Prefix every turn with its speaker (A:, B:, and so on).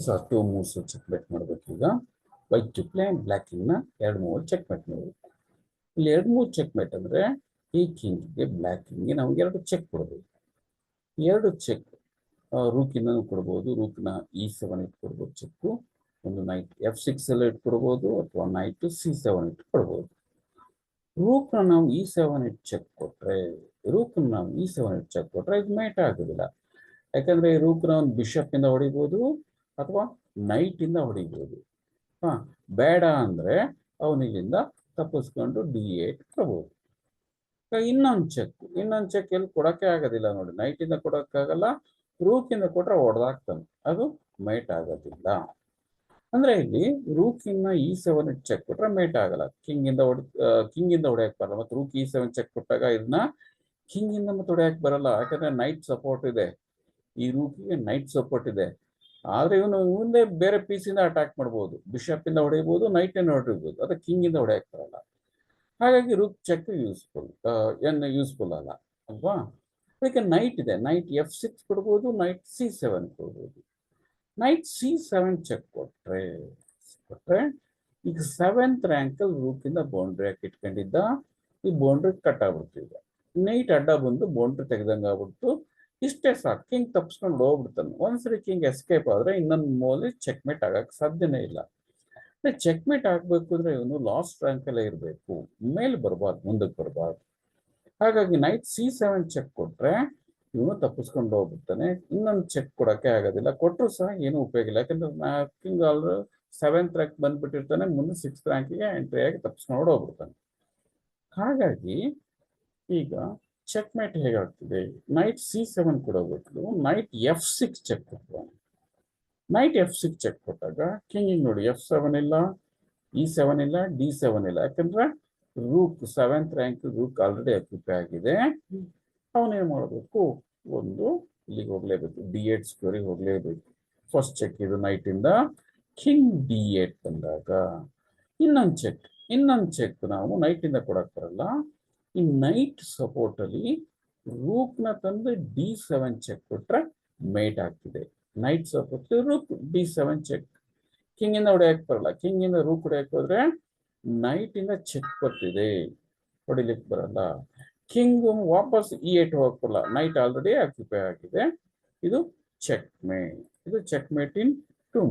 A: ಸಹ 2 moves check mate ಮಾಡ್ಬೇಕು. ಈಗ white to play black king ನ 2 ಮೂವ್ ಚೆಕ್ ಮೇಟ್ ಮಾಡ್ಬೇಕು. ಇಲ್ಲಿ 2 ಮೂವ್ ಚೆಕ್ ಮೇಟ್ ಅಂದ್ರೆ ಈ ಕಿಂಗ್ಗೆ ಬ್ಲ್ಯಾಕ್ ಕಿಂಗ್ಗೆ ನಾವು 2 ಚೆಕ್ ಕೊಡಬೇಕು. 2 ಚೆಕ್ ರೂಕಿನ ಕೊಡ್ಬೋದು, ರೂಕ್ನ E7 ಇಟ್ಕೊಡ್ಬೋದು ಚೆಕ್, ಒಂದು ನೈಟ್ F6 ಎಲ್ಲ ಇಟ್ಕೊಡ್ಬೋದು, ಅಥವಾ ನೈಟ್ C7 ಇಟ್ಕೊಡ್ಬೋದು. ರೂಕ್ನ ನಾವು E7 ಚೆಕ್ ಕೊಟ್ರೆ ಇದು ಮೇಟ್ ಆಗೋದಿಲ್ಲ. ಯಾಕಂದ್ರೆ ಈ ರೂಕ್ನ ಒಂದು ಬಿಷಪ್ ಇಂದ ಹೊಡಿಬೋದು ಅಥವಾ ನೈಟ್ ಇಂದ ಹೊಡಿಬೋದು. ಬೇಡ ಅಂದ್ರೆ ಅವನಿಗಿಂದ ತಪ್ಪಿಸ್ಕೊಂಡು D8 ಕೊಡ್ಬೋದು. ಇನ್ನೊಂದು ಚೆಕ್ ಎಲ್ಲಿ ಕೊಡಕ್ಕೆ ಆಗೋದಿಲ್ಲ ನೋಡಿ, ನೈಟ್ ಇಂದ ಕೊಡಕ್ಕಾಗಲ್ಲ, ರೂಕ್ ಇಂದ ಕೊಟ್ರೆ ಹೊಡೆದಾಗ್ತಾನೆ, ಅದು ಮೇಟ್ ಆಗೋದಿಲ್ಲ. ಅಂದ್ರೆ ಇಲ್ಲಿ ರೂಕಿನ E7 ಚೆಕ್ ಕೊಟ್ರೆ ಮೇಟ್ ಆಗಲ್ಲ, ಕಿಂಗ್ ಇಂದ ಹೊಡೆಯಕ್ ಬರಲ್ಲ. ಮತ್ತೆ ರೂಕ್ E7 ಚೆಕ್ ಕೊಟ್ಟಾಗ ಇದನ್ನ ಕಿಂಗ್ ಇಂದ ಮತ್ತೆ ಹೊಡೆಯಕ್ ಬರಲ್ಲ, ಯಾಕಂದ್ರೆ ನೈಟ್ ಸಪೋರ್ಟ್ ಇದೆ, ಈ ರೂಕಿಗೆ ನೈಟ್ ಸಪೋರ್ಟ್ ಇದೆ. ಆದ್ರೆ ಇವನು ಮುಂದೆ ಬೇರೆ ಪೀಸ್ ಇಂದ ಅಟ್ಯಾಕ್ ಮಾಡ್ಬೋದು, ಬಿಷಪ್ ಇಂದ ಹೊಡೆಯಬಹುದು, ನೈಟ್ ಇಂದ ಹೊಡೆಯಬಹುದು, ಅದ ಕಿಂಗ್ ಇಂದ ಹೊಡೆಯಕ್ ಬರಲ್ಲ. ಹಾಗಾಗಿ ರೂಕ್ ಚೆಕ್ ಯೂಸ್ಫುಲ್ ಅಲ್ಲ ಅಲ್ವಾ. ಅದಕ್ಕೆ ನೈಟ್ ಇದೆ, ನೈಟ್ F6 ಕೊಡ್ಬೋದು, ನೈಟ್ C7 ಕೊಡ್ಬೋದು. ನೈಟ್ C7 ಚೆಕ್ ಕೊಟ್ರೆ ಈಗ 7th ರ್ಯಾಂಕಲ್ಲಿ ರೂಕಿಂದ ಬೌಂಡ್ರಿ ಹಾಕಿ ಇಟ್ಕೊಂಡಿದ್ದ, ಈ ಬೌಂಡ್ರಿ ಕಟ್ ಆಗ್ಬಿಡ್ತಿದೆ. ನೈಟ್ ಅಡ್ಡ ಬಂದು ಬೌಂಡ್ರಿ ತೆಗೆದಂಗೆ ಆಗ್ಬಿಡ್ತು. ಇಷ್ಟೇ ಸಾಕು, ಕಿಂಗ್ ತಪ್ಪಿಸ್ಕೊಂಡು ಹೋಗ್ಬಿಡ್ತಾನೆ. ಒಂದ್ಸರಿ ಕಿಂಗ್ ಎಸ್ಕೇಪ್ ಆದ್ರೆ ಇನ್ನೊಂದು ಮೂವಲ್ಲಿ ಚೆಕ್ಮೇಟ್ ಆಗಕ್ಕೆ ಸಾಧ್ಯನೇ ಇಲ್ಲ. ಚೆಕ್ಮೇಟ್ ಆಗ್ಬೇಕು ಅಂದ್ರೆ ಇವನು ಲಾಸ್ಟ್ ರ್ಯಾಂಕಲ್ಲೇ ಇರಬೇಕು, ಮೇಲೆ ಬರಬಾರ್ದು, ಮುಂದಕ್ಕೆ ಬರಬಾರ್ದು. ಹಾಗಾಗಿ ನೈಟ್ C7 ಚೆಕ್ ಕೊಟ್ರೆ ಇವನು ತಪ್ಪಿಸ್ಕೊಂಡು ಹೋಗ್ಬಿಡ್ತಾನೆ. ಇನ್ನೊಂದು ಚೆಕ್ ಕೊಡಕ್ಕೆ ಆಗೋದಿಲ್ಲ, ಕೊಟ್ಟರು ಸಹ ಏನು ಉಪಯೋಗ ಇಲ್ಲ, ಯಾಕಂದ್ರೆ ಕಿಂಗ್ ಆಲ್ರೆಡಿ 7th ರ್ಯಾಂಕ್ ಬಂದ್ಬಿಟ್ಟಿರ್ತಾನೆ, ಮುಂದೆ 6th ರ್ಯಾಂಕಿಗೆ ಎಂಟ್ರಿ ಆಗಿ ತಪ್ಪಿಸ್ಕೊಂಡು ಹೋಗ್ಬಿಡ್ತಾನೆ. ಹಾಗಾಗಿ ಈಗ ಚೆಕ್ಮೇಟ್ ಹೇಗಾಗ್ತಿದೆ, ನೈಟ್ C7 ಕೊಡೋಬೇಕು, ನೈಟ್ F6 ಚೆಕ್ ಕೊಡ್ತಾನೆ. ನೈಟ್ F6 ಚೆಕ್ ಕೊಟ್ಟಾಗ ಕಿಂಗ್ ನೋಡಿ F7 ಇಲ್ಲ, E7 ಇಲ್ಲ, D7 ಇಲ್ಲ, ಯಾಕಂದ್ರೆ rook 7th rank rook already occupy ಆಗಿದೆ. ಅವನೇನ್ ಮಾಡಬೇಕು, ಒಂದು ಇಲ್ಲಿಗೆ ಹೋಗ್ಲೇಬೇಕು, D8 ಸ್ಕ್ವೇರಿಗೆ ಹೋಗ್ಲೇಬೇಕು. ಫಸ್ಟ್ ಚೆಕ್ ಇದು ನೈಟ್ ಇಂದ. ಕಿಂಗ್ D8 ಬಂದಾಗ ಇನ್ನೊಂದು ಚೆಕ್ ನಾವು ನೈಟ್ ಇಂದ ಕೊಡಕ್ ಬರಲ್ಲ. ಈ ನೈಟ್ ಸಪೋರ್ಟ್ ಅಲ್ಲಿ ರೂಕ್ ನ ತಂದು D7 ಚೆಕ್ ಕೊಟ್ರೆ ಮೇಟ್ ಆಗ್ತಿದೆ. Knight support rook D7 check. King ಇಂದ ಹೊಡೆಯಕ್ ಬರಲ್ಲ, ಕಿಂಗ್ ಇಂದ ರೂಕ್ ಹೊಡೆಯಕ್ ಹೋದ್ರೆ ನೈಟ್ ಇಂದ ಚೆಕ್ ಬರ್ತಿದೆ, ಹೊಡಿಲಿಕ್ಕೆ ಬರಲ್ಲ. ಕಿಂಗ್ ವಾಪಸ್ E8 ಹೋಗಕ್ ಬರಲ್ಲ, ನೈಟ್ ಆಲ್ರೆಡಿ ಆಕ್ಯುಪೈ ಆಗಿದೆ. ಇದು ಚೆಕ್ ಮೇಟ್ ಇನ್ 2